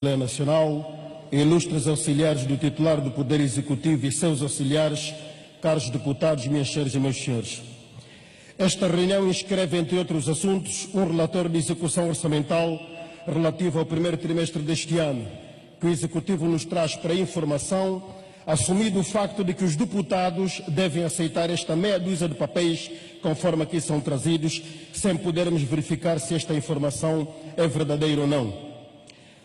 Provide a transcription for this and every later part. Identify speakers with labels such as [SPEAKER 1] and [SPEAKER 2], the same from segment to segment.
[SPEAKER 1] Assembleia Nacional, ilustres auxiliares do titular do Poder Executivo e seus auxiliares, caros deputados, minhas senhoras e meus senhores. Esta reunião inscreve, entre outros assuntos, um relatório de execução orçamental relativo ao primeiro trimestre deste ano, que o Executivo nos traz para informação, assumido o facto de que os deputados devem aceitar esta meia dúzia de papéis, conforme aqui são trazidos, sem podermos verificar se esta informação é verdadeira ou não.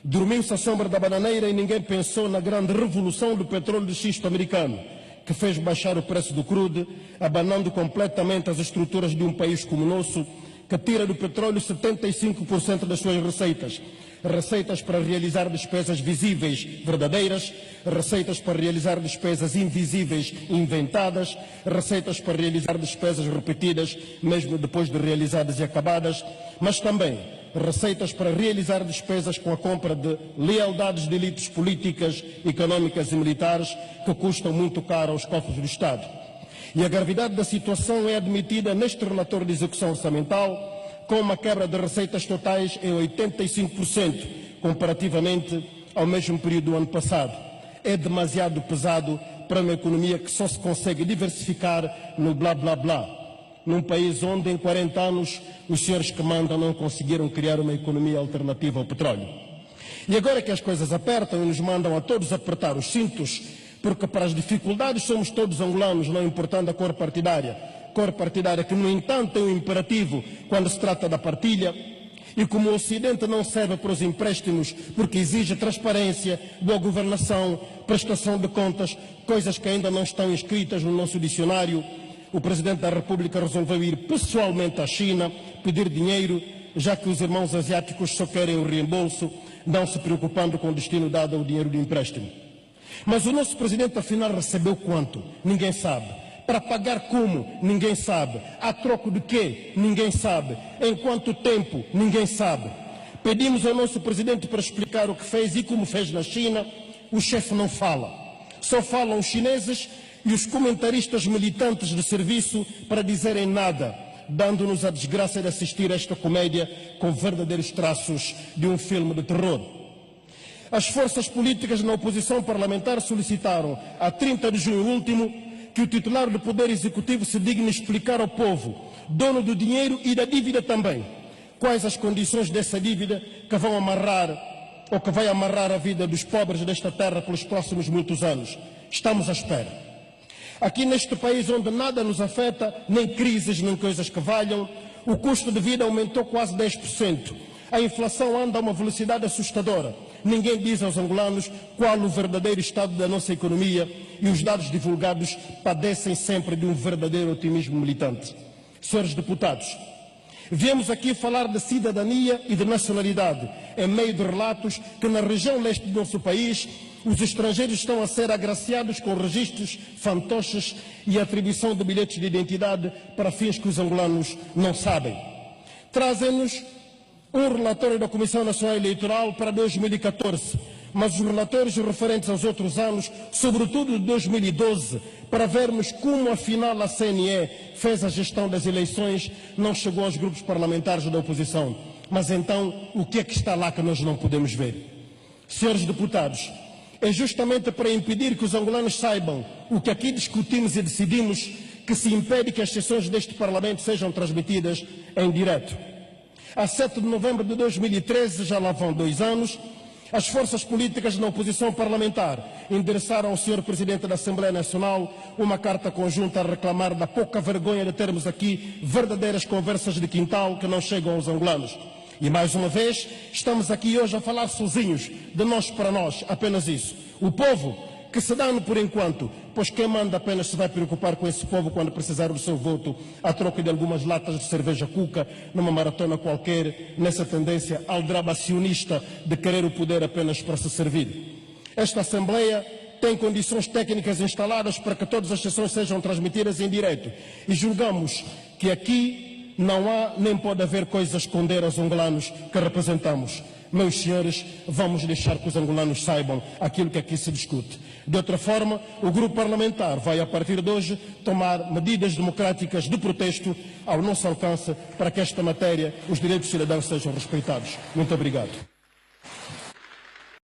[SPEAKER 1] Dormiu-se à sombra da bananeira e ninguém pensou na grande revolução do petróleo de xisto americano, que fez baixar o preço do crude, abanando completamente as estruturas de um país como o nosso, que tira do petróleo 75% das suas receitas. Receitas para realizar despesas visíveis verdadeiras, receitas para realizar despesas invisíveis inventadas, receitas para realizar despesas repetidas, mesmo depois de realizadas e acabadas, mas também receitas para realizar despesas com a compra de lealdades de elites políticas, económicas e militares que custam muito caro aos cofres do Estado. E a gravidade da situação é admitida neste relatório de execução orçamental, com uma quebra de receitas totais em 85%, comparativamente ao mesmo período do ano passado. É demasiado pesado para uma economia que só se consegue diversificar no blá blá blá, num país onde em 40 anos os senhores que mandam não conseguiram criar uma economia alternativa ao petróleo. E agora que as coisas apertam e nos mandam a todos apertar os cintos, porque para as dificuldades somos todos angolanos, não importando a cor partidária que, no entanto, tem um imperativo quando se trata da partilha, e como o Ocidente não serve para os empréstimos porque exige transparência, boa governação, prestação de contas, coisas que ainda não estão inscritas no nosso dicionário, o Presidente da República resolveu ir pessoalmente à China pedir dinheiro, já que os irmãos asiáticos só querem o reembolso, não se preocupando com o destino dado ao dinheiro do empréstimo. Mas o nosso Presidente, afinal, recebeu quanto? Ninguém sabe. Para pagar como? Ninguém sabe. A troco de quê? Ninguém sabe. Em quanto tempo? Ninguém sabe. Pedimos ao nosso Presidente para explicar o que fez e como fez na China. O chefe não fala. Só falam os chineses e os comentaristas militantes de serviço para dizerem nada, dando-nos a desgraça de assistir a esta comédia com verdadeiros traços de um filme de terror. As forças políticas na oposição parlamentar solicitaram, a 30 de junho último, que o titular do Poder Executivo se digne explicar ao povo, dono do dinheiro e da dívida também, quais as condições dessa dívida que vão amarrar ou que vai amarrar a vida dos pobres desta terra pelos próximos muitos anos. Estamos à espera. Aqui neste país onde nada nos afeta, nem crises, nem coisas que valham, o custo de vida aumentou quase 10%. A inflação anda a uma velocidade assustadora. Ninguém diz aos angolanos qual o verdadeiro estado da nossa economia e os dados divulgados padecem sempre de um verdadeiro otimismo militante. Senhores deputados, viemos aqui falar de cidadania e de nacionalidade, em meio de relatos que na região leste do nosso país os estrangeiros estão a ser agraciados com registros, fantoches e atribuição de bilhetes de identidade para fins que os angolanos não sabem. Trazem-nos um relatório da Comissão Nacional Eleitoral para 2014, mas os relatórios referentes aos outros anos, sobretudo de 2012, para vermos como afinal a CNE fez a gestão das eleições, não chegou aos grupos parlamentares da oposição. Mas então, o que é que está lá que nós não podemos ver? Senhores deputados, é justamente para impedir que os angolanos saibam o que aqui discutimos e decidimos que se impede que as sessões deste Parlamento sejam transmitidas em direto. A 7 de novembro de 2013, já lá vão 2 anos, as forças políticas na oposição parlamentar endereçaram ao Sr. Presidente da Assembleia Nacional uma carta conjunta a reclamar da pouca vergonha de termos aqui verdadeiras conversas de quintal que não chegam aos angolanos. E mais uma vez, estamos aqui hoje a falar sozinhos, de nós para nós, apenas isso. O povo que se dane por enquanto, pois quem manda apenas se vai preocupar com esse povo quando precisar do seu voto, a troca de algumas latas de cerveja cuca, numa maratona qualquer, nessa tendência aldrabacionista de querer o poder apenas para se servir. Esta Assembleia tem condições técnicas instaladas para que todas as sessões sejam transmitidas em direto e julgamos que aqui não há nem pode haver coisas a esconder aos angolanos que representamos. Meus senhores, vamos deixar que os angolanos saibam aquilo que aqui se discute. De outra forma, o grupo parlamentar vai, a partir de hoje, tomar medidas democráticas de protesto ao nosso alcance para que esta matéria, os direitos dos cidadãos, sejam respeitados. Muito obrigado.